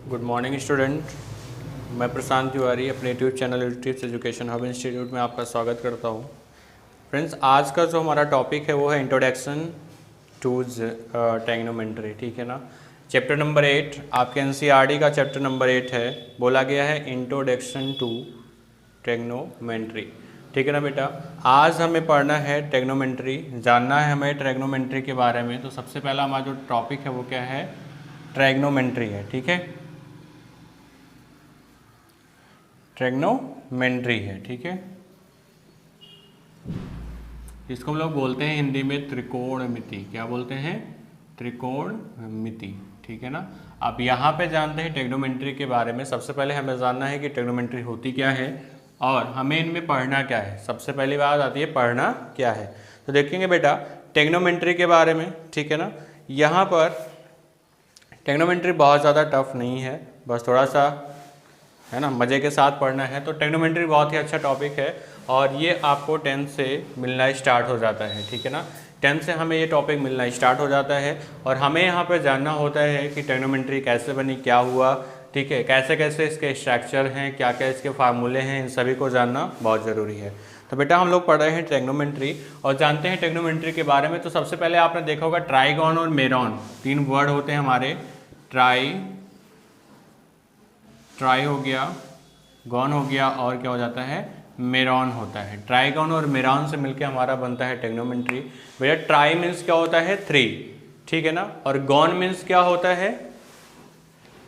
Good morning student. मैं प्रशांत तिवारी अपने YouTube channel YouTube education hub institute में आपका स्वागत करता हूँ। फ्रेंड्स, आज का जो हमारा टॉपिक है वो है इंट्रोडक्शन टू ट्रिग्नोमेट्री। ठीक है ना। चैप्टर नंबर 8 आपके एनसीईआरटी का चैप्टर नंबर 8 है। बोला गया है इंट्रोडक्शन टू ट्रिग्नोमेट्री। ठीक है ना बेटा। आज हमें पढ़ना है ट्रिग्नोमेट्री, जानना है हमें ट्रिग्नोमेट्री के बारे में। तो सबसे पहला हमारा जो टॉपिक है वो क्या है, ट्रिग्नोमेट्री है। ठीक है, ट्रिग्नोमेट्री है। ठीक है, इसको हम लोग बोलते हैं हिंदी में त्रिकोणमिति। क्या बोलते हैं? त्रिकोणमिति। ठीक है ना। अब यहाँ पे जानते हैं ट्रिग्नोमेट्री के बारे में। सबसे पहले हमें जानना है कि ट्रिग्नोमेट्री होती क्या है और हमें इनमें पढ़ना क्या है। सबसे पहली बात आती है पढ़ना क्या है। तो देखेंगे बेटा ट्रिग्नोमेट्री के बारे में। ठीक है ना। यहाँ पर ट्रिग्नोमेट्री बहुत ज़्यादा टफ नहीं है, बस थोड़ा सा है ना मज़े के साथ पढ़ना है। तो ट्रिग्नोमेट्री बहुत ही अच्छा टॉपिक है और ये आपको 10th से मिलना स्टार्ट हो जाता है। ठीक है ना। 10th से हमें ये टॉपिक मिलना स्टार्ट हो जाता है और हमें यहाँ पे जानना होता है कि ट्रिग्नोमेट्री कैसे बनी, क्या हुआ। ठीक है, कैसे कैसे इसके स्ट्रक्चर हैं, क्या क्या इसके फार्मूले हैं, इन सभी को जानना बहुत ज़रूरी है। तो बेटा हम लोग पढ़ रहे हैं ट्रिग्नोमेट्री और जानते हैं ट्रिग्नोमेट्री के बारे में। तो सबसे पहले आपने देखा होगा ट्राइगोन और मेरॉन, तीन वर्ड होते हैं हमारे। ट्राई हो गया, गॉन हो गया और क्या हो जाता है, मेरॉन होता है। ट्राइगोन और मेरॉन से मिलकर हमारा बनता है ट्रिग्नोमेट्री। भैया ट्राई मीन्स क्या होता है, 3। ठीक है ना। और गॉन मीन्स क्या होता है,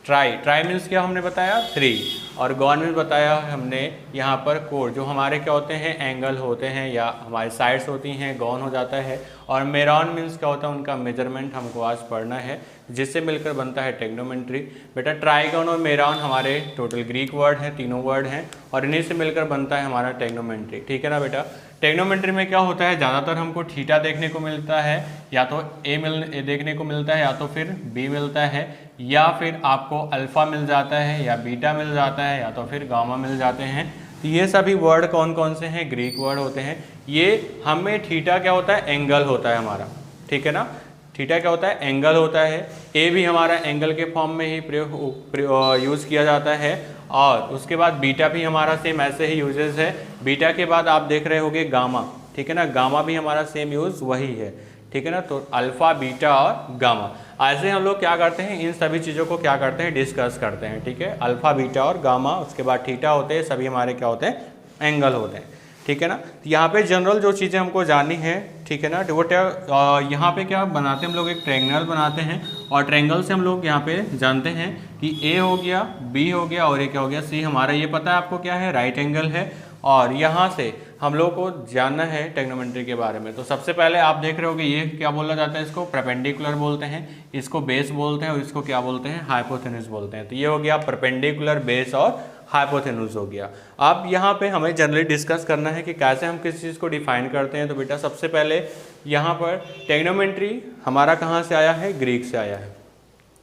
ट्राई मीन्स क्या हमने बताया, 3। और गॉन मीन्स बताया हमने यहाँ पर कोड, जो हमारे क्या होते हैं, एंगल होते हैं या हमारी साइड्स होती हैं, गॉन हो जाता है। और मेरॉन मीन्स क्या होता है, उनका मेजरमेंट हमको आज पढ़ना है, जिससे मिलकर बनता है ट्रिग्नोमेट्री। बेटा ट्राइगोन और मेरॉन हमारे टोटल ग्रीक वर्ड हैं, तीनों वर्ड हैं और इन्हीं से मिलकर बनता है हमारा ट्रिग्नोमेट्री। ठीक है ना बेटा। ट्रिग्नोमेट्री में क्या होता है, ज़्यादातर हमको थीटा देखने को मिलता है, या तो ए देखने को मिलता है, या तो फिर बी मिलता है, या फिर आपको अल्फ़ा मिल जाता है, या बीटा मिल जाता है, या तो फिर गामा मिल जाते हैं। तो ये सभी वर्ड कौन कौन से हैं, ग्रीक वर्ड होते हैं। ये हमें थीटा क्या होता है, एंगल होता है हमारा। ठीक है ना। थीटा क्या होता है, एंगल होता है। ए भी हमारा एंगल के फॉर्म में ही प्रयोग यूज़ किया जाता है। और उसके बाद बीटा भी हमारा सेम ऐसे ही यूजेस है। बीटा के बाद आप देख रहे होगे गामा। ठीक है ना। गामा भी हमारा सेम यूज़ वही है। ठीक है ना। तो अल्फ़ा, बीटा और गामा, ऐसे हम लोग क्या करते हैं, इन सभी चीज़ों को क्या करते हैं, डिस्कस करते हैं। ठीक है। अल्फ़ा, बीटा और गामा, उसके बाद थीटा होते हैं, सभी हमारे क्या होते हैं, एंगल होते हैं। ठीक है ना। तो यहाँ पे जनरल जो चीज़ें हमको जाननी है, ठीक है ना, तो वो यहाँ पे क्या बनाते हैं हम लोग, एक ट्रायंगल बनाते हैं और ट्रायंगल से हम लोग यहाँ पे जानते हैं कि ए हो गया, बी हो गया और ये क्या हो गया, सी। हमारा ये पता है आपको क्या है, राइट एंगल है। और यहाँ से हम लोग को जानना है ट्रिग्नोमेट्री के बारे में। तो सबसे पहले आप देख रहे होगे ये क्या बोला जाता है, इसको परपेंडिकुलर बोलते हैं, इसको बेस बोलते हैं और इसको क्या बोलते हैं, हाइपोथेनस बोलते हैं। तो ये हो गया परपेंडिकुलर, बेस और हाइपोथेनस हो गया। अब यहाँ पे हमें जनरली डिस्कस करना है कि कैसे हम किस चीज़ को डिफाइन करते हैं। तो बेटा सबसे पहले यहाँ पर ट्रिग्नोमेट्री हमारा कहाँ से आया है, ग्रीक से आया है।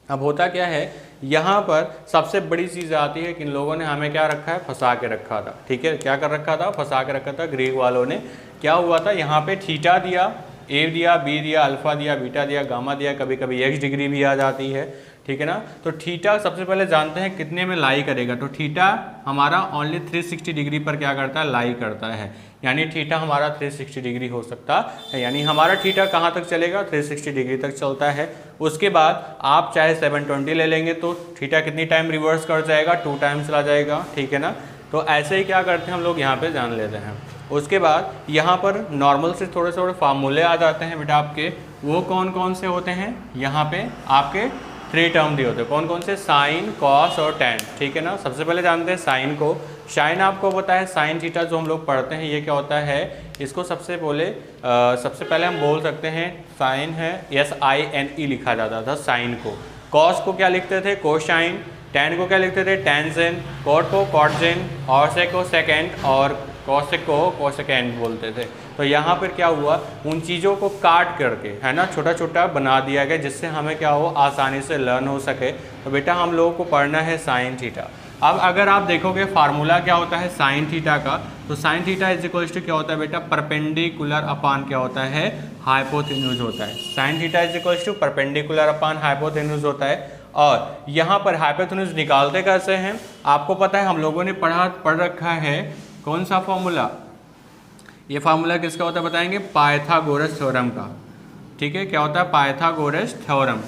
अब होता क्या है, यहाँ पर सबसे बड़ी चीज़ आती है कि इन लोगों ने हमें क्या रखा है, फंसा के रखा था। ठीक है, क्या कर रखा था, फंसा के रखा था ग्रीक वालों ने। क्या हुआ था, यहाँ पे थीटा दिया, ए दिया, बी दिया, अल्फ़ा दिया, बीटा दिया, गामा दिया, कभी कभी एक्स डिग्री भी आ जाती है। ठीक है ना। तो थीटा सबसे पहले जानते हैं कितने में लाई करेगा। तो थीटा हमारा ओनली 360 डिग्री पर क्या करता है, लाई करता है। यानी थीटा हमारा 360 डिग्री हो सकता है, यानी हमारा थीटा कहाँ तक चलेगा, 360 डिग्री तक चलता है। उसके बाद आप चाहे 720 ले लेंगे तो थीटा कितनी टाइम रिवर्स कर जाएगा, 2 टाइम चला जाएगा। ठीक है ना। तो ऐसे ही क्या करते हैं हम लोग यहाँ पे जान लेते हैं। उसके बाद यहाँ पर नॉर्मल से थोड़े थोड़े फार्मूले आ जाते हैं बेटा आपके। वो कौन कौन से होते हैं, यहाँ पे आपके 3 टर्म दिए होते हैं। कौन कौन से, साइन, कॉस और टैन। ठीक है ना। सबसे पहले जानते हैं साइन को। साइन आपको पता है, साइन थीटा जो हम लोग पढ़ते हैं ये क्या होता है, इसको सबसे पहले हम बोल सकते हैं साइन है, SINE लिखा जाता था साइन को। कॉस को क्या लिखते थे, कोसाइन। टैन को क्या लिखते थे, टैनसेन। कॉट को कॉटजेन, और से को सेकेंड, और कॉसेक को कोसेकेंड बोलते थे। तो यहाँ पर क्या हुआ, उन चीज़ों को काट करके है ना छोटा छोटा बना दिया गया, जिससे हमें क्या हो, आसानी से लर्न हो सके। तो बेटा हम लोगों को पढ़ना है साइन थीटा। अब अगर आप देखोगे फार्मूला क्या होता है साइन थीटा का, तो sine theta is equals to क्या होता है बेटा, परपेंडिकुलर अपान क्या होता है, हाइपोथेन्यूज होता है। Sine theta is equals to perpendicular upon hypotenuse होता है। और यहाँ पर हाइपोटेन्यूज निकालते कैसे हैं, आपको पता है हम लोगों ने पढ़ रखा है कौन सा फॉर्मूला, ये फार्मूला किसका होता है बताएंगे, पाइथागोरस थ्योरम का। ठीक है, क्या होता है, पाइथागोरस थ्योरम।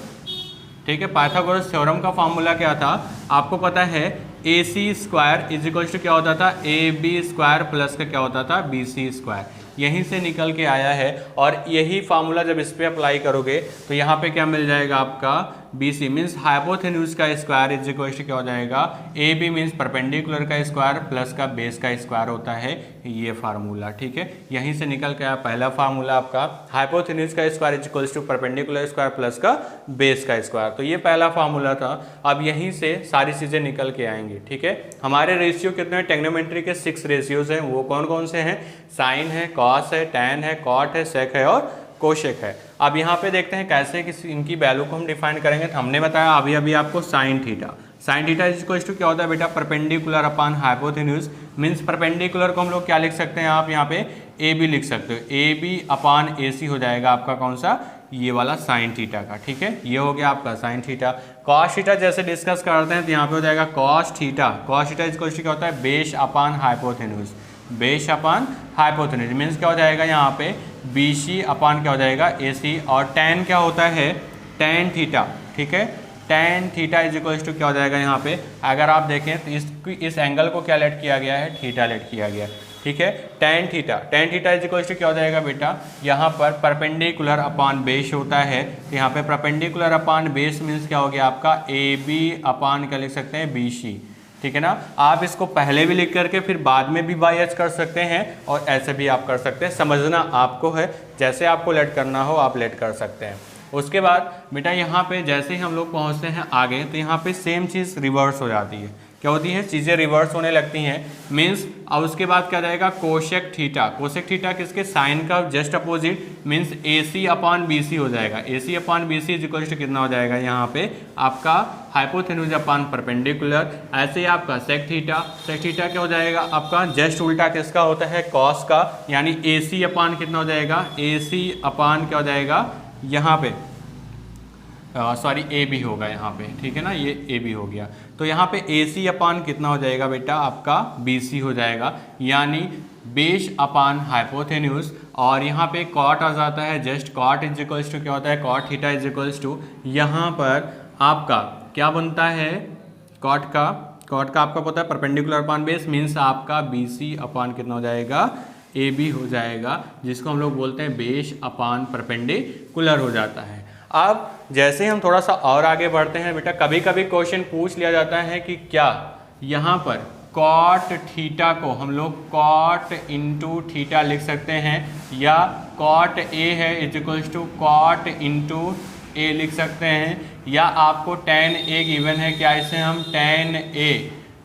ठीक है, पाइथागोरस थ्योरम का फार्मूला क्या था, आपको पता है AC square is equal to क्या होता था, AB स्क्वायर प्लस का क्या होता था, BC स्क्वायर। यहीं से निकल के आया है और यही फार्मूला जब इस पे अप्लाई करोगे तो यहाँ पे क्या मिल जाएगा आपका, BC मीन्स हाइपोथेन्यूज का स्क्वायर इज इक्वल टू क्या हो जाएगा, AB मीन्स परपेंडिकुलर का स्क्वायर प्लस का बेस का स्क्वायर होता है ये फार्मूला। ठीक है, यहीं से निकल के आया पहला फार्मूला आपका, हाइपोथेन्यूज का square is equal to perpendicular square plus का बेस का स्क्वायर। तो ये पहला फार्मूला था। अब यहीं से सारी चीज़ें निकल के आएंगी। ठीक है, हमारे रेशियो कितने, टेग्नोमेट्री के 6 रेशियोज हैं। वो कौन कौन से हैं, साइन है, कॉस है, टैन है, कॉट है, सेक है और कोशेक है। अब यहाँ पे देखते हैं कैसे इनकी वैल्यू को हम डिफाइन करेंगे। तो हमने बताया अभी अभी आपको sine theta, sine theta is equal to क्या होता है बेटा, perpendicular upon hypotenuse. Means perpendicular को हम लोग क्या लिख सकते हैं, आप यहाँ पे AB लिख सकते हो, AB अपॉन AC हो जाएगा आपका कौन सा, ये वाला साइन थीटा का। ठीक है, ये हो गया आपका साइन थीटा। कॉस थीटा जैसे डिस्कस करते हैं तो यहाँ पे हो जाएगा cos theta, cos theta is equal to क्या होता है, base upon hypotenuse, base upon hypotenuse. Means क्या हो जाएगा यहाँ पे BC अपॉन क्या हो जाएगा, AC। और टैन क्या होता है, टैन थीटा। ठीक है, tan theta is equal to क्या हो जाएगा, यहाँ पे अगर आप देखें तो इस एंगल को क्या लेट किया गया है, थीटा लेट किया गया। ठीक है, tan theta, tan theta is equal to क्या हो जाएगा बेटा, यहाँ पर परपेंडिकुलर अपॉन बेस होता है। तो यहाँ पे परपेंडिकुलर अपॉन बेस मीन्स क्या हो गया आपका, AB अपॉन क्या लिख सकते हैं, BC। ठीक है ना, आप इसको पहले भी लिख करके फिर बाद में भी बाई एच कर सकते हैं और ऐसे भी आप कर सकते हैं, समझना आपको है, जैसे आपको लेट करना हो आप लेट कर सकते हैं। उसके बाद बेटा यहाँ पे जैसे ही हम लोग पहुँचते हैं आगे तो यहाँ पे सेम चीज़ रिवर्स हो जाती है। क्या होती है, चीज़ें रिवर्स होने लगती हैं। मीन्स अब उसके बाद क्या जाएगा, कोशेक थीटा, कोशेक थीटा किसके, साइन का just opposite. Means AC upon BC हो जाएगा, AC upon BC is equal to कितना हो जाएगा यहाँ पे आपका, हाइपोथेन्यूज अपॉन परपेंडिकुलर। ऐसे ही आपका सेक थीटा, सेक थीटा क्या हो जाएगा आपका, जस्ट उल्टा किसका होता है, कॉस का। यानी AC अपॉन कितना हो जाएगा, AC अपॉन क्या हो जाएगा यहाँ पे, सॉरी AB होगा यहाँ पे। ठीक है ना, ये AB हो गया। तो यहाँ पे AC अपॉन कितना हो जाएगा बेटा आपका, BC हो जाएगा, यानी बेस अपॉन हाइपोथेन्यूज। और यहाँ पे कॉट आ जाता है, just cot is equals to क्या होता है, cot theta is equals to यहाँ पर आपका क्या बनता है, कॉट का आपका पता है परपेंडिकुलर अपॉन बेस। मीन्स आपका BC अपॉन कितना हो जाएगा, AB हो जाएगा, जिसको हम लोग बोलते हैं बेस अपॉन परपेंडिकुलर हो जाता है। अब जैसे हम थोड़ा सा और आगे बढ़ते हैं बेटा, कभी कभी क्वेश्चन पूछ लिया जाता है कि क्या यहाँ पर कॉट थीटा को हम लोग कॉट इंटू थीटा लिख सकते हैं, या कॉट A है is equals to cot into A लिख सकते हैं, या आपको tan A गिवन है, क्या इसे हम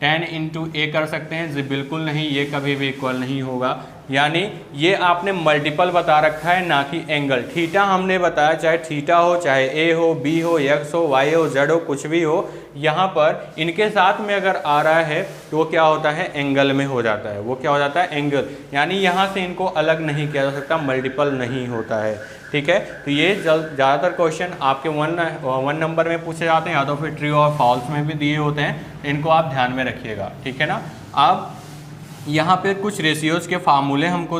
tan इंटू A कर सकते हैं। जी बिल्कुल नहीं, ये कभी भी इक्वल नहीं होगा। यानी ये आपने मल्टीपल बता रखा है, ना कि एंगल। थीटा हमने बताया, चाहे थीटा हो, चाहे A हो, B हो, X हो, Y हो, Z हो, कुछ भी हो, यहाँ पर इनके साथ में अगर आ रहा है तो वो क्या होता है, एंगल में हो जाता है। वो क्या हो जाता है, एंगल। यानी यहाँ से इनको अलग नहीं किया जा सकता, मल्टीपल नहीं होता है। ठीक है, तो ये ज़्यादातर क्वेश्चन आपके वन नंबर में पूछे जाते हैं, या तो फिर ट्रू और फॉल्स में भी दिए होते हैं। इनको आप ध्यान में रखिएगा। ठीक है ना, अब यहाँ पे कुछ रेशियोज के फार्मूले हमको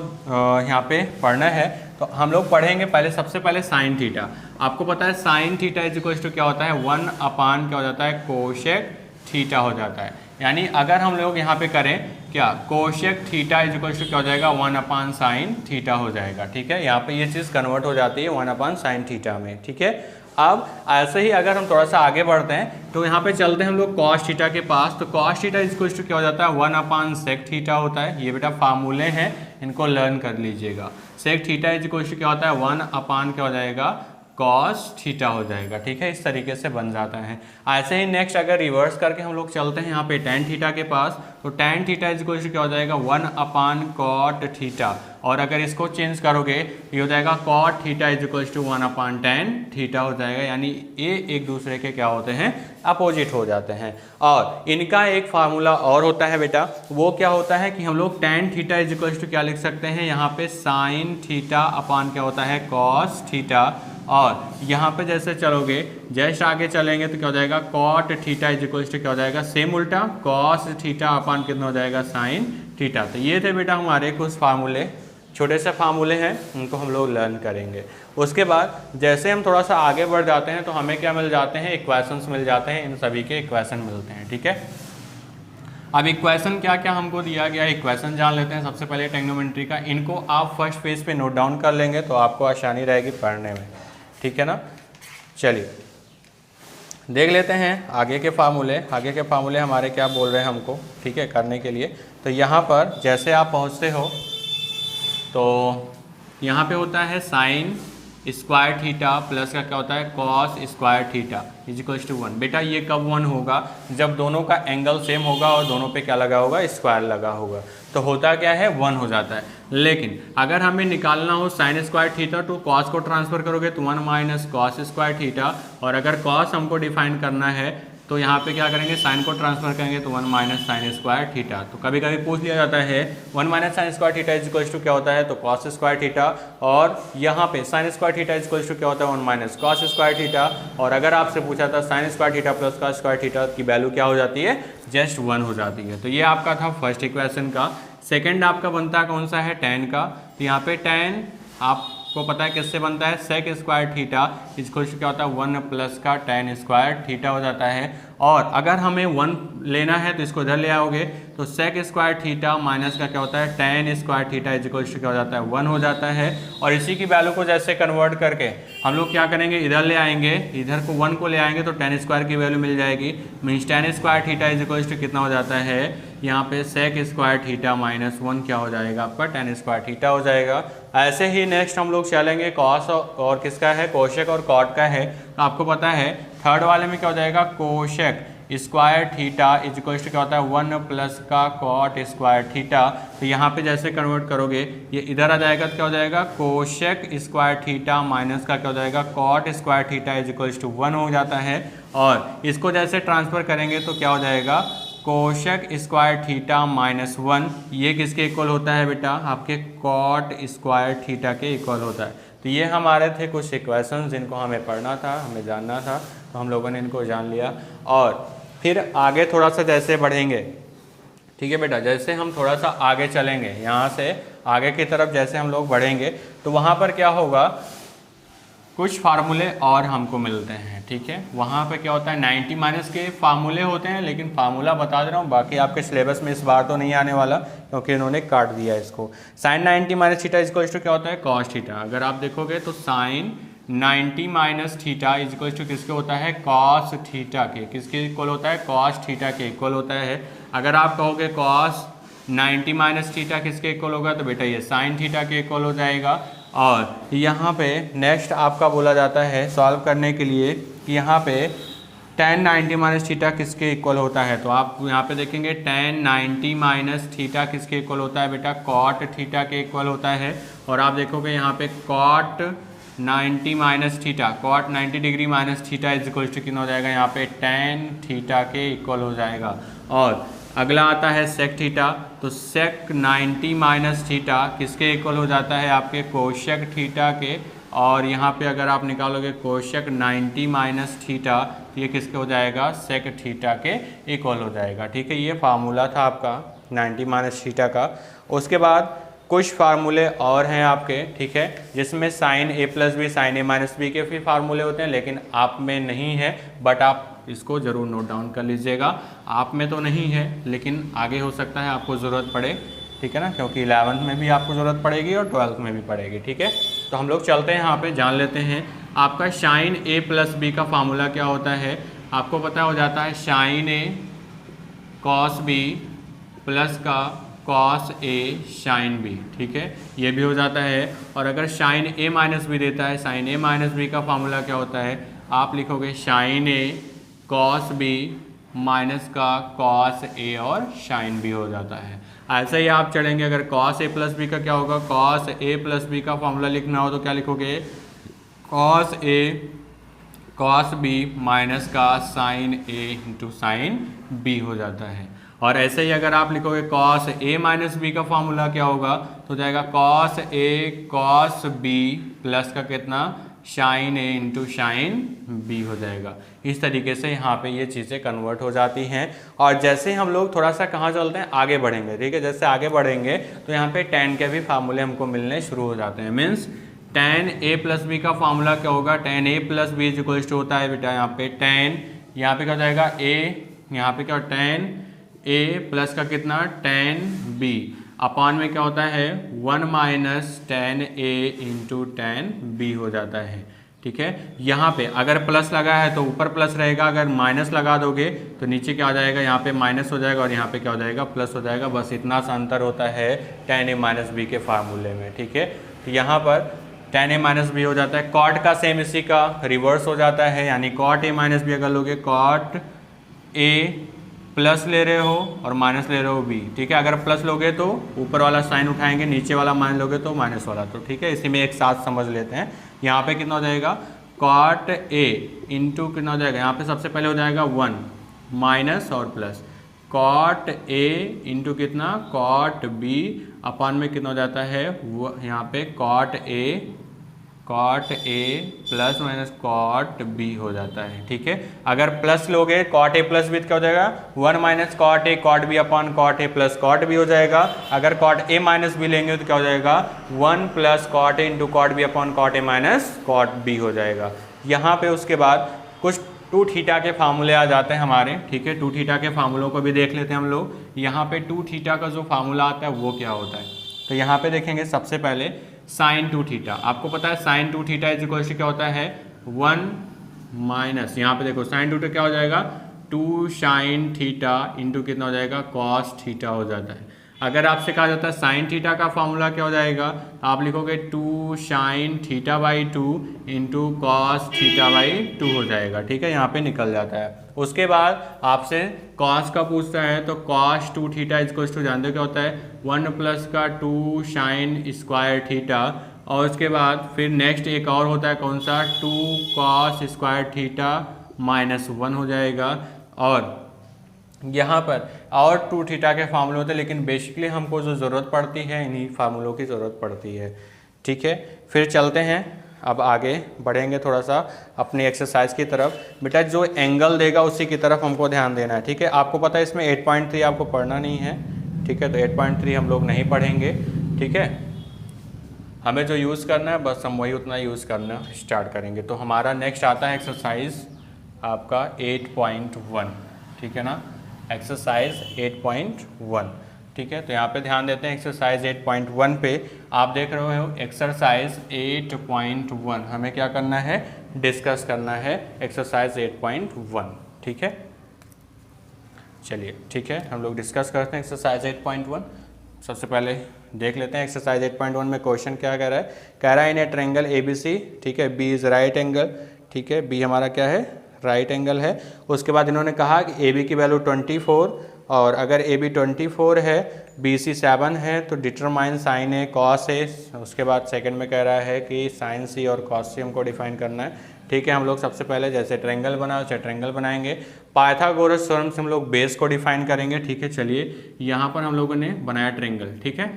यहाँ पे पढ़ना है, तो हम लोग पढ़ेंगे। पहले सबसे पहले साइन थीटा। आपको पता है sine theta is equal to क्या होता है, 1 अपॉन क्या हो जाता है, कोशेक थीटा हो जाता है। यानी अगर हम लोग यहाँ पे करें क्या, cosec theta is equal to क्या हो जाएगा, 1 अपॉन साइन थीटा हो जाएगा। ठीक है, यहाँ पे ये चीज़ कन्वर्ट हो जाती है 1 अपॉन साइन थीटा में। ठीक है, अब ऐसे ही अगर हम थोड़ा सा आगे बढ़ते हैं तो यहाँ पे चलते हैं हम लोग कॉस थीटा के पास। तो cos theta is equal to क्या हो जाता है, 1 अपॉन सेक थीटा होता है। ये बेटा फार्मूले हैं, इनको लर्न कर लीजिएगा। Sec theta is equal to क्या होता है, 1 अपॉन क्या हो जाएगा, कॉस थीटा हो जाएगा। ठीक है, इस तरीके से बन जाता है। ऐसे ही नेक्स्ट अगर रिवर्स करके हम लोग चलते हैं यहाँ पे टैन थीटा के पास, तो tan theta is equal to क्या हो जाएगा, 1 अपॉन कॉट थीटा। और अगर इसको चेंज करोगे ये हो जाएगा cot theta is equal to 1 upon tan theta हो जाएगा। यानी ये एक दूसरे के क्या होते हैं, अपोजिट हो जाते हैं। और इनका एक फार्मूला और होता है बेटा, वो क्या होता है कि हम लोग tan theta is equal to क्या लिख सकते हैं, यहाँ पे साइन थीटा अपॉन क्या होता है, कॉस थीटा। और यहाँ पे जैसे चलोगे, जस्ट आगे चलेंगे तो क्या हो जाएगा, cot theta is equals to क्या हो जाएगा, सेम उल्टा कॉस थीटा अपान कितना हो जाएगा, साइन थीटा। तो ये थे बेटा हमारे कुछ फार्मूले, छोटे से फार्मूले हैं, उनको हम लोग लर्न करेंगे। उसके बाद जैसे हम थोड़ा सा आगे बढ़ जाते हैं तो हमें क्या मिल जाते हैं, इक्वेशंस मिल जाते हैं, इन सभी के इक्वेशन मिलते हैं। ठीक है, अब इक्वेशन क्या क्या हमको दिया गया है, इक्वेशन जान लेते हैं। सबसे पहले ट्रिग्नोमेट्री का, इनको आप फर्स्ट पेज पे नोट डाउन कर लेंगे तो आपको आसानी रहेगी पढ़ने में। ठीक है ना, चलिए देख लेते हैं आगे के फार्मूले। आगे के फार्मूले हमारे क्या बोल रहे हैं हमको, ठीक है, करने के लिए। तो यहाँ पर जैसे आप पहुँचते हो तो यहाँ पे होता है साइन स्क्वायर थीटा प्लस का क्या होता है, cos square theta is equals to 1। बेटा ये कब 1 होगा, जब दोनों का एंगल सेम होगा और दोनों पे क्या लगा होगा, स्क्वायर लगा होगा। तो होता क्या है, 1 हो जाता है। लेकिन अगर हमें निकालना हो साइन स्क्वायर थीटा तो कॉस को ट्रांसफर करोगे तो 1 माइनस कॉस स्क्वायर थीटा, और अगर कॉस हमको डिफाइन करना है तो यहाँ पे क्या करेंगे, साइन को ट्रांसफर करेंगे तो 1 माइनस साइन स्क्वायर थीटा। तो कभी कभी पूछ लिया जाता है 1 minus sine square theta is equals to क्या होता है, तो कॉस स्क्वायर थीटा, और यहाँ पे sine square theta is equals to क्या होता है, 1 माइनस कॉस स्क्वायर थीटा। और अगर आपसे पूछा था sign square theta plus cos square theta की वैल्यू क्या हो जाती है, जस्ट 1 हो जाती है। तो ये आपका था फर्स्ट इक्वेशन का। सेकेंड आपका बनता है कौन सा है, tan का। तो यहाँ पे tan आपको पता है किससे बनता है, सेक स्क्वायर थीटा इसको क्या होता है, 1 प्लस का tan स्क्वायर थीटा हो जाता है। और अगर हमें 1 लेना है तो इसको इधर ले आओगे तो सेक स्क्वायर थीटा माइनस का क्या होता है, tan square theta is equal to क्या हो जाता है, 1 हो जाता है। और इसी की वैल्यू को जैसे कन्वर्ट करके हम लोग क्या करेंगे, इधर ले आएंगे, इधर को 1 को ले आएंगे तो tan स्क्वायर की वैल्यू मिल जाएगी। Means tan square theta is equal to कितना हो जाता है, यहाँ पे सेक स्क्वायर थीटा माइनस 1 क्या हो जाएगा, आपका tan स्क्वायर थीटा हो जाएगा। ऐसे ही नेक्स्ट हम लोग चलेंगे कॉस और किसका है, कोशेक और कॉट का है। तो आपको पता है थर्ड वाले में क्या हो जाएगा, cosec square theta is equal to क्या होता है, 1 प्लस का कॉट स्क्वायर थीटा। तो यहाँ पे जैसे कन्वर्ट करोगे ये इधर आ जाएगा तो क्या हो जाएगा, कोशेक स्क्वायर थीटा माइनस का क्या हो जाएगा, cot square theta is equal to 1 हो जाता है। और इसको जैसे ट्रांसफर करेंगे तो क्या हो जाएगा, कोशेक स्क्वायर थीटा माइनस 1। ये किसके इक्वल होता है बेटा, आपके कॉट स्क्वायर थीटा के इक्वल होता है। तो ये हमारे थे कुछ इक्वेशंस जिनको हमें पढ़ना था, हमें जानना था, तो हम लोगों ने इनको जान लिया। और फिर आगे थोड़ा सा जैसे बढ़ेंगे, ठीक है बेटा, जैसे हम थोड़ा सा आगे चलेंगे, यहाँ से आगे की तरफ जैसे हम लोग बढ़ेंगे तो वहाँ पर क्या होगा, कुछ फार्मूले और हमको मिलते हैं। ठीक है, वहाँ पे क्या होता है, 90 माइनस के फार्मूले होते हैं, लेकिन फार्मूला बता दे रहा हूँ, बाकी आपके सिलेबस में इस बार तो नहीं आने वाला क्योंकि इन्होंने काट दिया इसको। Sine 90 minus theta is to क्या होता है, कॉस थीटा। अगर आप देखोगे तो sine 90 minus theta is equal to किसके होता है, कॉस थीटा के। किसके इक्वल होता है, कॉस थीटा के इक्वल होता है। अगर आप कहोगे कॉस 90 माइनस थीटा किसके इक्वल होगा, तो बेटा ये साइन थीटा के इक्वल हो जाएगा। और यहाँ पे नेक्स्ट आपका बोला जाता है सॉल्व करने के लिए कि यहाँ पे tan 90 माइनस थीटा किसके इक्वल होता है। तो आप यहाँ पे देखेंगे tan 90 माइनस थीटा किसके इक्वल होता है, बेटा कॉट थीटा के इक्वल होता है। और आप देखोगे यहाँ पे cot 90 minus theta, cot 90 degree minus theta is equal to कितना हो जाएगा, यहाँ पे tan थीटा के इक्वल हो जाएगा। और अगला आता है सेक थीटा, तो सेक 90 माइनस थीटा किसके इक्वल हो जाता है, आपके कोशेक थीटा के। और यहाँ पे अगर आप निकालोगे कोशेक 90 माइनस थीटा तो ये किसके हो जाएगा, सेक थीटा के इक्वल हो जाएगा। ठीक है, ये फार्मूला था आपका 90 माइनस थीटा का। उसके बाद कुछ फार्मूले और हैं आपके, ठीक है, जिसमें साइन ए प्लस बी साइन ए माइनस बी के भी फार्मूले होते हैं, लेकिन आप में नहीं है, बट आप इसको ज़रूर नोट डाउन कर लीजिएगा। आप में तो नहीं है लेकिन आगे हो सकता है आपको ज़रूरत पड़े, ठीक है ना, क्योंकि 11th में भी आपको ज़रूरत पड़ेगी और 12th में भी पड़ेगी। ठीक है, तो हम लोग चलते हैं यहाँ पे जान लेते हैं आपका साइन ए प्लस बी का फार्मूला क्या होता है। आपको पता हो जाता है साइन ए कॉस बी प्लस का कॉस ए साइन बी। ठीक है, ये भी हो जाता है। और अगर साइन ए माइनस बी देता है, साइन ए माइनस बी का फार्मूला क्या होता है, आप लिखोगे साइन ए कॉस बी माइनस का कॉस ए और साइन बी हो जाता है। ऐसे ही आप चलेंगे, अगर कॉस ए प्लस बी का क्या होगा, कॉस ए प्लस बी का फॉर्मूला लिखना हो तो क्या लिखोगे, cos A cos B minus का साइन ए इंटू साइन बी हो जाता है। और ऐसे ही अगर आप लिखोगे कॉस ए माइनस बी का फॉर्मूला क्या होगा, तो जाएगा cos A cos B plus का कितना, साइन ए इंटू साइन बी हो जाएगा। इस तरीके से यहाँ पे ये चीज़ें कन्वर्ट हो जाती हैं। और जैसे हम लोग थोड़ा सा कहाँ चलते हैं, आगे बढ़ेंगे, ठीक है, जैसे आगे बढ़ेंगे तो यहाँ पे tan के भी फार्मूले हमको मिलने शुरू हो जाते हैं। Means tan a plus B का फार्मूला क्या होगा, tan a plus B is equals to होता है बेटा यहाँ पे tan, यहाँ पे क्या हो जाएगा a, यहाँ पे क्या tan a प्लस का कितना tan b अपान में क्या होता है 1 minus tan a into tan b हो जाता है। ठीक है, यहाँ पे अगर प्लस लगा है तो ऊपर प्लस रहेगा, अगर माइनस लगा दोगे तो नीचे क्या हो जाएगा, यहाँ पे माइनस हो जाएगा और यहाँ पे क्या हो जाएगा, प्लस हो जाएगा। बस इतना सा अंतर होता है tan a माइनस बी के फार्मूले में। ठीक है, तो यहाँ पर tan a माइनस बी हो जाता है। कॉट का सेम इसी का रिवर्स हो जाता है, यानी कॉट a माइनस बी अगर लोगे कॉट a प्लस ले रहे हो और माइनस ले रहे हो b। ठीक है, अगर प्लस लोगे तो ऊपर वाला साइन उठाएंगे, नीचे वाला माइनस लोगे तो माइनस वाला। तो ठीक है, इसी में एक साथ समझ लेते हैं। यहाँ पे कितना हो जाएगा कॉट a इंटू कितना हो जाएगा, यहाँ पे सबसे पहले हो जाएगा 1 माइनस और प्लस कॉट a इंटू कितना कॉट b अपान में कितना हो जाता है यहाँ पे cot a plus minus cot b हो जाता है। ठीक है, अगर प्लस लोगे कॉट a प्लस b क्या हो जाएगा 1 minus cot a cot b upon cot a plus cot b हो जाएगा। अगर कॉट a माइनस b लेंगे तो क्या हो जाएगा 1 plus cot a into cot b upon cot a minus cot b हो जाएगा। यहाँ पे उसके बाद कुछ 2 थीटा के फार्मूले आ जाते हैं हमारे। ठीक है, 2 थीटा के फार्मूलों को भी देख लेते हैं हम लोग। यहाँ पे 2 थीटा का जो फार्मूला आता है वो क्या होता है, तो यहाँ पे देखेंगे सबसे पहले साइन 2 थीटा। आपको पता है sine 2 theta is equal to क्या होता है 1 माइनस, यहाँ पे देखो साइन 2 थीटा क्या हो जाएगा 2 साइन थीटा इंटू कितना हो जाएगा कॉस थीटा हो जाता है। अगर आपसे कहा जाता है साइन थीटा का फॉर्मूला क्या हो जाएगा, आप लिखोगे 2 sine theta by 2 into cos theta by 2 हो जाएगा। ठीक है, यहाँ पे निकल जाता है। उसके बाद आपसे कॉस का पूछता है तो कॉस 2 थीटा इजक्वल टू जानते हो क्या होता है 1 प्लस का 2 साइन स्क्वायर थीटा। और उसके बाद फिर नेक्स्ट एक और होता है कौन सा 2 कॉस स्क्वायर थीटा माइनस 1 हो जाएगा। और यहाँ पर और 2 थीटा के फार्मूले होते हैं, लेकिन बेसिकली हमको जो ज़रूरत पड़ती है इन्हीं फार्मूलों की ज़रूरत पड़ती है। ठीक है, फिर चलते हैं, अब आगे बढ़ेंगे थोड़ा सा अपनी एक्सरसाइज की तरफ। बेटा जो एंगल देगा उसी की तरफ हमको ध्यान देना है। ठीक है, आपको पता है इसमें 8.3 आपको पढ़ना नहीं है। ठीक है, तो 8.3 हम लोग नहीं पढ़ेंगे। ठीक है, हमें जो यूज़ करना है बस हम वही उतना यूज़ करना स्टार्ट करेंगे। तो हमारा नेक्स्ट आता है एक्सरसाइज आपका 8.1। ठीक है ना, एक्सरसाइज 8.1। ठीक है, तो यहाँ पे ध्यान देते हैं एक्सरसाइज 8.1 पे। आप देख रहे हो एक्सरसाइज 8.1 हमें क्या करना है डिस्कस करना है एक्सरसाइज 8.1। ठीक है, चलिए ठीक है हम लोग डिस्कस करते हैं एक्सरसाइज 8.1। सबसे पहले देख लेते हैं एक्सरसाइज 8.1 में क्वेश्चन क्या कह रहा है। कह रहा है इन ए ट्रायंगल ABC। ठीक है, B इज़ राइट एंगल। ठीक है, B हमारा क्या है राइट एंगल है। उसके बाद इन्होंने कहा कि AB की वैल्यू 24 और अगर AB 24 है BC 7 है तो determine sign A cos A. उसके बाद सेकंड में कह रहा है कि साइन C और कॉस C हमको डिफाइन करना है। ठीक है, हम लोग सबसे पहले जैसे ट्रायंगल बना वैसे ट्रायंगल बनाएंगे। पाइथागोरस थ्योरम से हम लोग बेस को डिफाइन करेंगे। ठीक है, चलिए यहाँ पर हम लोगों ने बनाया ट्रायंगल। ठीक है,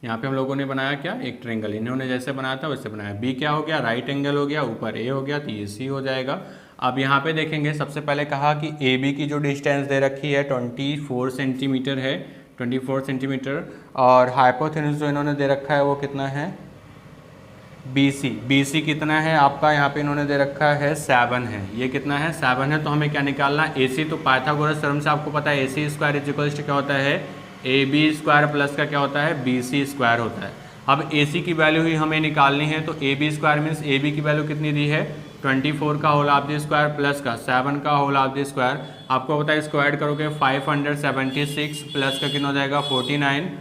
यहाँ पे हम लोगों ने बनाया क्या एक ट्रायंगल, इन्होंने जैसे बनाया था वैसे बनाया। बी क्या हो गया राइट एंगल हो गया, ऊपर ए हो गया तो ये सी हो जाएगा। अब यहाँ पे देखेंगे सबसे पहले कहा कि ए बी की जो डिस्टेंस दे रखी है 24 सेंटीमीटर है, 24 सेंटीमीटर। और हाइपोथेनस जो इन्होंने दे रखा है वो कितना है बी सी कितना है आपका यहाँ पे इन्होंने दे रखा है 7 है। ये कितना है 7 है। तो हमें क्या निकालना ए सी, तो पाइथागोरस थ्योरम से आपको पता है ए सी स्क्वायर इज इक्वल्स टू क्या होता है ए बी स्क्वायर प्लस का क्या होता है बी सी स्क्वायर होता है। अब ए सी की वैल्यू ही हमें निकालनी है, तो A B square means A B की वैल्यू कितनी दी है 24 का whole of the square plus का 7 का होल ऑफ द स्क्वायर। आपको पता है स्क्वायर करोगे 576 प्लस का कितना हो जाएगा 49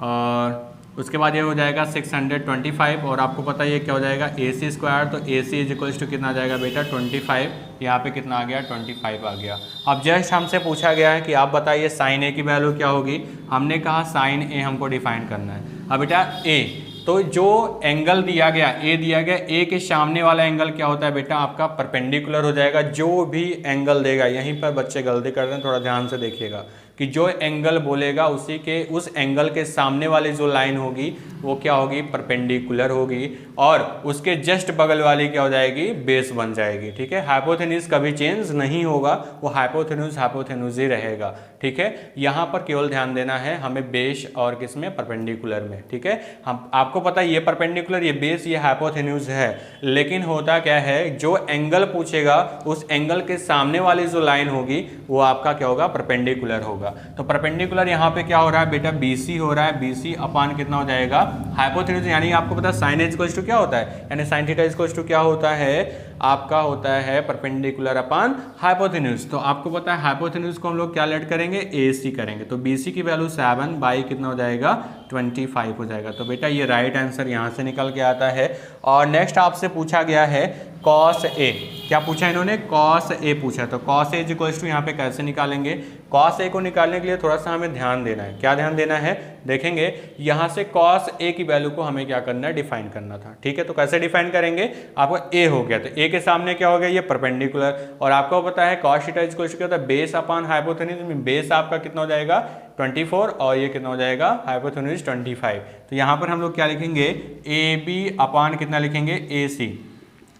और उसके बाद ये हो जाएगा 625 और आपको पता है ये क्या हो जाएगा ए सी स्क्वायर। तो ए सी इज इक्वल्स टू कितना आ जाएगा बेटा 25। यहाँ पे कितना आ गया 25 आ गया। अब जस्ट हमसे पूछा गया है कि आप बताइए साइन ए की वैल्यू क्या होगी। हमने कहा साइन ए हमको डिफाइन करना है। अब बेटा ए, तो जो एंगल दिया गया ए दिया गया, ए के सामने वाला एंगल क्या होता है बेटा आपका परपेंडिकुलर हो जाएगा। जो भी एंगल देगा, यहीं पर बच्चे गलती कर रहे हैं थोड़ा ध्यान से देखिएगा। कि जो एंगल बोलेगा उसी के उस एंगल के सामने वाली जो लाइन होगी वो क्या होगी, परपेंडिकुलर होगी, और उसके जस्ट बगल वाली क्या हो जाएगी, बेस बन जाएगी। ठीक है, हाइपोथेन्यूज कभी चेंज नहीं होगा, वो हाइपोथेन्यूज ही रहेगा। ठीक है, यहाँ पर केवल ध्यान देना है हमें बेस और किसमें, परपेंडिकुलर में। ठीक है, हम आपको पता है ये परपेंडिकुलर, ये बेस, ये हाइपोथेन्यूज है, लेकिन होता क्या है, जो एंगल पूछेगा उस एंगल के सामने वाली जो लाइन होगी वो आपका क्या होगा, परपेंडिकुलर होगा। तो परपेंडिकुलर यहाँ पे क्या हो रहा है बेटा, BC हो रहा है, BC अपान कितना हो जाएगा, हाइपोथेन्यूज, यानी आपको पता है साइन इक्वल्स टू क्या होता है, यानी साइन थीटा इक्वल्स टू क्या होता है, आपका होता है परपेंडिकुलर अपान हाइपोथेन्यूज। तो आपको पता है हाइपोथेन्यूज को हम लोग क्या लेट करेंगे, AC करेंगे, तो BC की वैल्यू 7 बाई कितना हो जाएगा, 25 हो जाएगा। तो बेटा ये राइट आंसर यहाँ से निकल के आता है। और नेक्स्ट आपसे पूछा गया है cos A, क्या पूछा इन्होंने, cos A पूछा। तो cos A इक्वल्स टू यहाँ पे कैसे निकालेंगे, cos A को निकालने के लिए थोड़ा सा हमें ध्यान देना है। क्या ध्यान देना है, देखेंगे यहाँ से cos A की वैल्यू को हमें क्या करना है, डिफाइन करना था। ठीक है, तो कैसे डिफाइन करेंगे, आपको A हो गया, तो A के सामने क्या हो गया, ये परपेंडिकुलर, और आपको पता है cos थीटा इक्वल्स टू क्या होता है, बेस अपान हाइपोथेन्यूज में बेस आपका कितना हो जाएगा, 24, और ये कितना हो जाएगा, हाइपोथेन्यूज 25। तो यहाँ पर हम लोग क्या लिखेंगे, AB अपान कितना लिखेंगे, AC।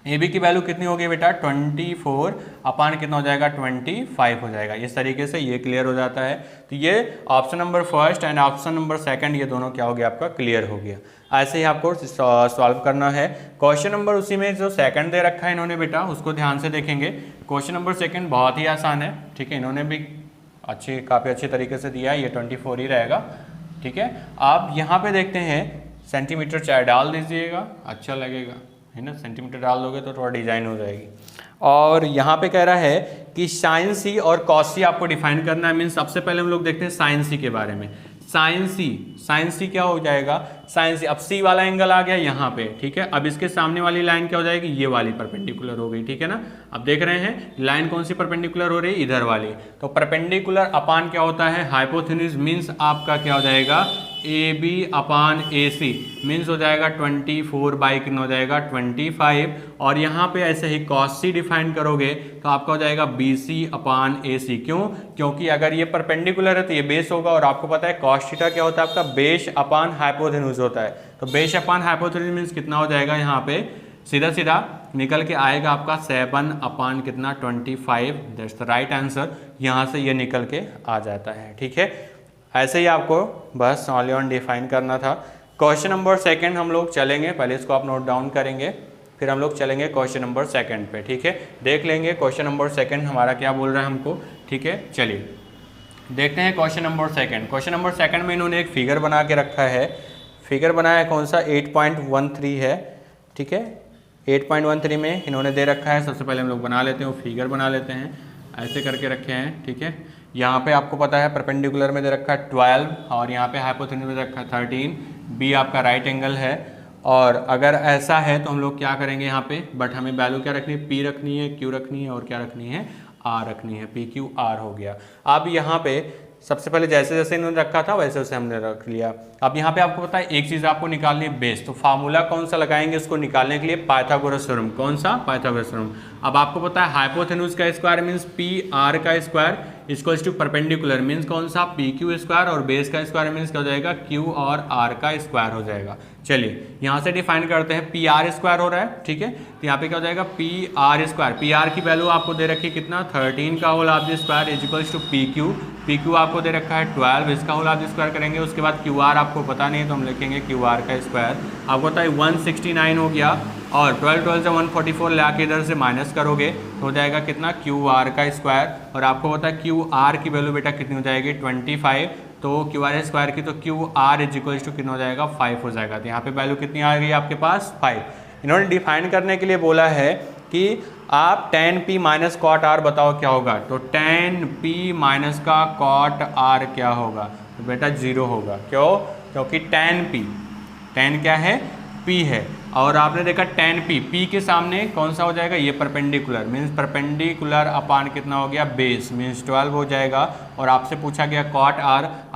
AB की वैल्यू कितनी होगी बेटा, 24 अपान कितना हो जाएगा, 25 हो जाएगा। इस तरीके से ये क्लियर हो जाता है। तो ये option number first and option number second, ये दोनों क्या हो गया, आपका क्लियर हो गया। ऐसे ही आपको सॉल्व करना है। क्वेश्चन नंबर उसी में जो सेकंड दे रखा है इन्होंने बेटा, उसको ध्यान से देखेंगे। क्वेश्चन नंबर सेकंड बहुत ही आसान है। ठीक है, इन्होंने भी काफ़ी अच्छे तरीके से दिया है, ये 24 ही रहेगा। ठीक है, आप यहाँ पे देखते हैं सेंटीमीटर चाहे डाल दीजिएगा, अच्छा लगेगा, है ना, सेंटीमीटर डाल दोगे तो थोड़ा डिजाइन हो जाएगी। और यहाँ पे कह रहा है कि साइन सी और कॉस सी आपको डिफाइन करना है। मीन्स सबसे पहले हम लोग देखते हैं साइन सी के बारे में। साइन सी क्या हो जाएगा, साइन सी, अब सी वाला एंगल आ गया यहाँ पे। ठीक है, अब इसके सामने वाली लाइन क्या हो जाएगी, ये वाली परपेंडिकुलर हो गई। ठीक है ना, अब देख रहे हैं लाइन कौन सी परपेंडिकुलर हो रही है, इधर वाली। तो परपेंडिकुलर अपान क्या होता है, हाइपोथेन्यूज, मीन्स आपका क्या हो जाएगा, AB अपान AC, मीन्स हो जाएगा 24 बाई कितना हो जाएगा, 25। और यहाँ पे ऐसे ही cos C डिफाइन करोगे तो आपका हो जाएगा BC अपान AC। क्यों, क्योंकि अगर ये परपेंडिकुलर है तो ये बेस होगा, और आपको पता है cos थीटा क्या होता है, आपका बेस अपान हाइपोथेन्यूज होता है। तो बेस अपान हाइपोथेन्यूज मीन्स कितना हो जाएगा, यहाँ पे सीधा सीधा निकल के आएगा आपका 7 अपान कितना, 25। दैट्स द राइट आंसर, यहाँ से ये निकल के आ जाता है। ठीक है, ऐसे ही आपको बस ऑनली ऑन डिफाइन करना था। क्वेश्चन नंबर सेकंड हम लोग चलेंगे, पहले इसको आप नोट डाउन करेंगे, फिर हम लोग चलेंगे क्वेश्चन नंबर सेकंड पे। ठीक है, देख लेंगे क्वेश्चन नंबर सेकंड हमारा क्या बोल रहा है हमको। ठीक है, चलिए देखते हैं question number second. Question number second में इन्होंने एक फिगर बना के रखा है। फिगर बनाया है कौन सा, 8.13 है। ठीक है, 8.13 में इन्होंने दे रखा है। सबसे पहले हम लोग बना लेते हैं, वो फिगर बना लेते हैं, ऐसे करके रखे हैं। ठीक है, यहाँ पे आपको पता है परपेंडिकुलर में दे रखा है 12, और यहाँ पे हाइपोथेन्यूज में दे रखा है 13। बी आपका राइट एंगल है, और अगर ऐसा है तो हम लोग क्या करेंगे यहाँ पे, बट हमें वैल्यू क्या रखनी है, P रखनी है, Q रखनी है, और क्या रखनी है, R रखनी है। PQR हो गया। अब यहाँ पे सबसे पहले जैसे जैसे इन्होंने रखा था वैसे वैसे हमने रख लिया। अब यहाँ पे आपको पता है एक चीज़ आपको निकालनी है, बेस। तो फार्मूला कौन सा लगाएंगे इसको निकालने के लिए, पाइथागोरस थ्योरम। कौन सा, पाइथागोरस थ्योरम। अब आपको पता है हाइपोथेन्यूज का स्क्वायर मीन्स PR का square equals to perpendicular means कौन सा, PQ स्क्वायर, और बेस का स्क्वायर मीन्स क्या हो जाएगा, Q और R का स्क्वायर हो जाएगा। चलिए यहाँ से डिफाइन करते हैं, PR स्क्वायर हो रहा है। ठीक है, तो यहाँ पे क्या हो जाएगा, PR स्क्वायर। PR की वैल्यू आपको दे रखी है कितना, 13 का whole of the square equals to PQ आपको दे रखा है 12, इसका होल ऑफ द स्क्वायर करेंगे। उसके बाद QR आपको पता नहीं है तो हम लिखेंगे QR का स्क्वायर। आपको पता है 169 हो गया, और 12 से 144 ला के इधर से माइनस करोगे तो हो जाएगा कितना, QR का स्क्वायर। और आपको पता है QR की वैल्यू बेटा कितनी हो जाएगी, 25। तो QR स्क्वायर की, तो QR इक्वल्स टू कितना हो जाएगा, 5 हो जाएगा। तो यहाँ पे वैल्यू कितनी आ गई आपके पास, 5। इन्होंने डिफाइन करने के लिए बोला है कि आप tan P minus cot R बताओ क्या होगा। तो tan P माइनस का कॉट R क्या होगा, तो बेटा 0 होगा। क्यों, क्योंकि tan क्या है, P है, और आपने देखा tan P के सामने कौन सा हो जाएगा, ये परपेंडिकुलर मीन्स परपेंडिकुलर अपान कितना हो गया, बेस मीन्स 12 हो जाएगा। और आपसे पूछा गया कॉट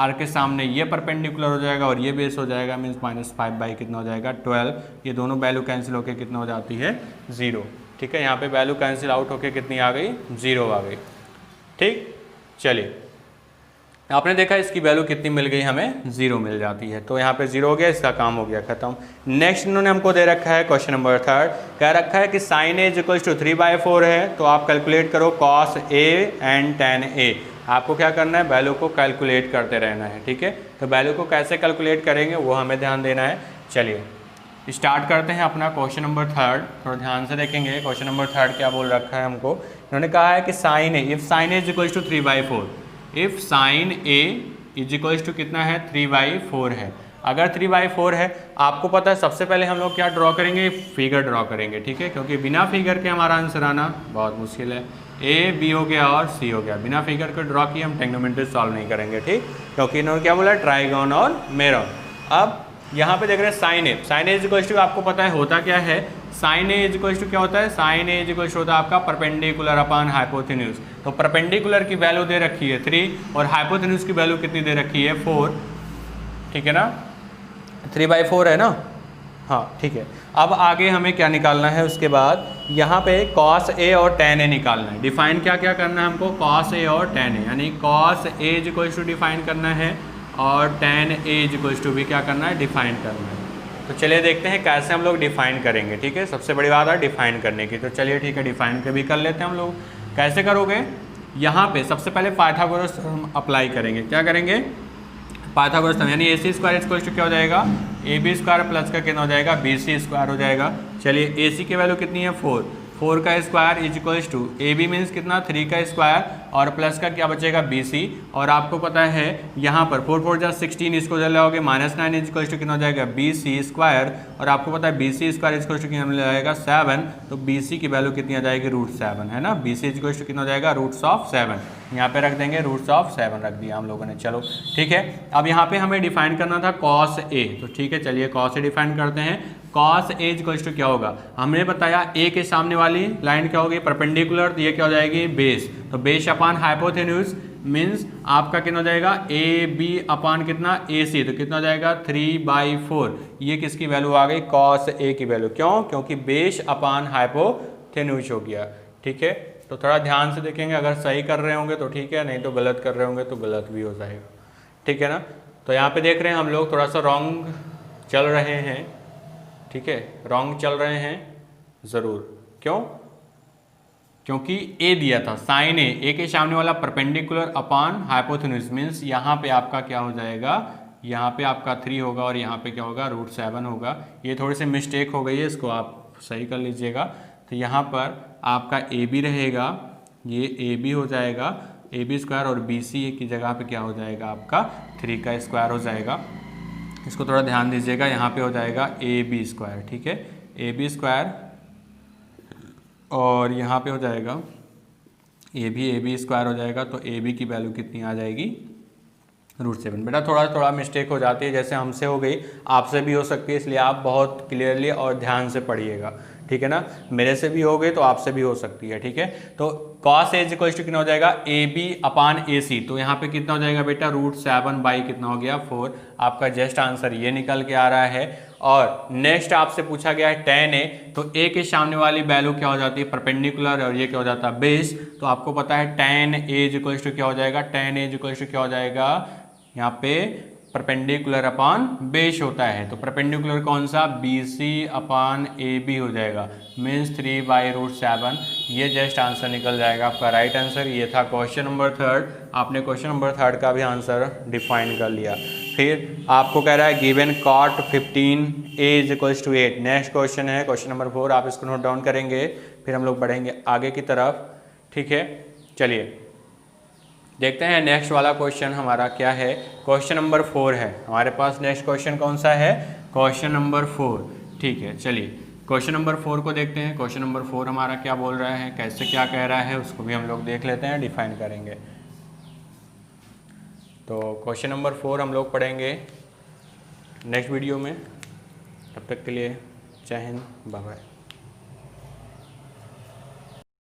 R के सामने ये परपेंडिकुलर हो जाएगा और ये बेस हो जाएगा मीन्स -5 बाई कितना हो जाएगा, 12। ये दोनों वैल्यू कैंसिल होकर कितना हो जाती है, 0। ठीक है, यहाँ पे वैल्यू कैंसिल आउट होकर कितनी आ गई, 0 आ गई। ठीक, चलिए आपने देखा इसकी वैल्यू कितनी मिल गई, हमें 0 मिल जाती है। तो यहाँ पे 0 हो गया, इसका काम हो गया खत्म। नेक्स्ट इन्होंने हमको दे रखा है क्वेश्चन नंबर 3, कह रखा है कि साइन ए इक्वल टू 3/4 है, तो आप कैलकुलेट करो कॉस ए एंड टेन ए। आपको क्या करना है, वैल्यू को कैलकुलेट करते रहना है, ठीक है। तो वैल्यू को कैसे कैलकुलेट करेंगे वो हमें ध्यान देना है। चलिए स्टार्ट करते हैं अपना क्वेश्चन नंबर 3, थोड़ा ध्यान से देखेंगे। क्वेश्चन नंबर 3 क्या बोल रखा है हमको, इन्होंने कहा है कि sine A, if sine A is equal to 3/4, if sine A is equal to कितना है 3/4 है। अगर 3/4 है, आपको पता है सबसे पहले हम लोग क्या ड्रॉ करेंगे, फिगर ड्रॉ करेंगे, ठीक है, क्योंकि बिना फिगर के हमारा आंसर आना बहुत मुश्किल है। ए बी हो गया और सी हो गया, बिना फिगर को ड्रॉ किए हम ट्रिग्नोमेट्री सॉल्व नहीं करेंगे, ठीक, क्योंकि इन्होंने क्या बोला, ट्राइगोन और मेरॉन। अब यहाँ पे देख रहे हैं sine A, sine A is equal to आपको पता है होता क्या है, sine A is equal to क्या होता है, sine A is equal to होता है आपका परपेंडिकुलर अपॉन हाइपोटेन्यूज। तो परपेंडिकुलर की वैल्यू दे रखी है 3 और हाइपोटेन्यूज की वैल्यू कितनी दे रखी है 4, ठीक है ना, 3/4 है ना, हाँ ठीक है। अब आगे हमें क्या निकालना है, उसके बाद यहाँ पे कॉस ए और टेन ए निकालना है। डिफाइन क्या क्या करना है हमको, कॉस ए और टेन ए, यानी cos A is equal to define करना है और tan A is equal to भी क्या करना है, डिफाइन करना है। तो चलिए देखते हैं कैसे हम लोग डिफाइन करेंगे, ठीक है। सबसे बड़ी बात है डिफाइन करने की, तो चलिए ठीक है डिफाइन के भी कर लेते हैं हम लोग। कैसे करोगे, यहाँ पे सबसे पहले पाइथागोरस हम अप्लाई करेंगे। क्या करेंगे, पाइथागोरस थ्योरम, यानी AC स्क्वायर इक्वल टू क्या हो जाएगा, AB स्क्वायर प्लस का कितना हो जाएगा, BC स्क्वायर हो जाएगा। चलिए AC की वैल्यू कितनी है 4 का square is equals to AB means कितना 3 का स्क्वायर और प्लस का क्या बचेगा BC। और आपको पता है यहाँ पर 4 4 जा 16, इसको जब लगाओगे -9 इज इक्वल्स टू कितना हो जाएगा BC स्क्वायर, और आपको पता है BC square is equals to कितना मिल जाएगा 7। तो BC की वैल्यू कितनी आ जाएगी, √7 है ना, BC इज इक्वल्स टू कितना हो जाएगा √7। यहाँ पे रख देंगे √7 रख दिया हम लोगों ने। चलो ठीक है, अब यहाँ पे हमें डिफाइन करना था कॉस ए, तो ठीक है चलिए कॉस ए डिफाइन करते हैं। कॉस ए इक्वल्स टू क्या होगा, हमने बताया ए के सामने वाली लाइन क्या होगी, परपेंडिकुलर, तो ये क्या हो जाएगी बेस, तो बेस अपान हाइपोटेन्यूज मीन्स आपका कितना हो जाएगा ए बी अपान कितना ए सी, तो कितना हो जाएगा 3/4। ये किसकी वैल्यू आ गई, कॉस ए की वैल्यू, क्यों, क्योंकि बेस अपान हाइपोटेन्यूज हो गया, ठीक है। तो थोड़ा ध्यान से देखेंगे, अगर सही कर रहे होंगे तो ठीक है, नहीं तो गलत कर रहे होंगे तो गलत भी हो जाएगा, ठीक है ना। तो यहाँ पे देख रहे हैं हम लोग थोड़ा सा रॉन्ग चल रहे हैं, ठीक है, रॉन्ग चल रहे हैं ज़रूर, क्यों, क्योंकि ए दिया था साइन ए के सामने वाला परपेंडिकुलर अपान हाइपोटेन्यूज मीन्स यहाँ पे आपका क्या हो जाएगा, यहाँ पे आपका 3 होगा और यहाँ पे क्या होगा √7 होगा। ये थोड़ी सी मिस्टेक हो गई है, इसको आप सही कर लीजिएगा। तो यहाँ पर आपका ए बी रहेगा, ये ए बी हो जाएगा AB स्क्वायर, और BC की जगह पे क्या हो जाएगा आपका 3 का स्क्वायर हो जाएगा। इसको थोड़ा ध्यान दीजिएगा, यहाँ पे हो जाएगा AB स्क्वायर, ठीक है, AB स्क्वायर, और यहाँ पे हो जाएगा AB स्क्वायर हो जाएगा। तो AB की वैल्यू कितनी आ जाएगी √7। बेटा थोड़ा मिस्टेक हो जाती है, जैसे हमसे हो गई आपसे भी हो सकती है, इसलिए आप बहुत क्लियरली और ध्यान से पढ़िएगा, ठीक है ना। मेरे से भी हो गई तो आपसे भी हो सकती है, ठीक है। तो कॉस ए इक्वल टू कितना हो जाएगा AB अपान AC, तो यहाँ पे कितना हो जाएगा बेटा √7 बाई कितना हो गया 4। आपका जस्ट आंसर ये निकल के आ रहा है। और नेक्स्ट आपसे पूछा गया है tan A, तो A के सामने वाली वैल्यू क्या हो जाती है परपेंडिकुलर, और ये क्या हो जाता है बेस। तो आपको पता है tan A इक्वल टू क्या हो जाएगा, tan A इक्वल टू क्या हो जाएगा, यहाँ पे परपेंडिकुलर अपान बेस होता है। तो परपेंडिकुलर कौन सा, BC अपान AB हो जाएगा मीन्स 3/√7। ये जस्ट आंसर निकल जाएगा आपका राइट आंसर। ये था क्वेश्चन नंबर 3। आपने क्वेश्चन नंबर 3 का भी आंसर डिफाइन कर लिया। फिर आपको कह रहा है given cot 15A = 8। Next question है क्वेश्चन नंबर 4, आप इसको नोट डाउन करेंगे, फिर हम लोग बढ़ेंगे आगे की तरफ, ठीक है। चलिए देखते हैं नेक्स्ट वाला क्वेश्चन हमारा क्या है। क्वेश्चन नंबर 4 है हमारे पास। नेक्स्ट क्वेश्चन कौन सा है, क्वेश्चन नंबर 4, ठीक है। चलिए क्वेश्चन नंबर 4 को देखते हैं। क्वेश्चन नंबर 4 हमारा क्या बोल रहा है, कैसे क्या कह रहा है, उसको भी हम लोग देख लेते हैं, डिफाइन करेंगे। तो क्वेश्चन नंबर 4 हम लोग पढ़ेंगे नेक्स्ट वीडियो में। तब तक के लिए जय हिंद, बाय बाय।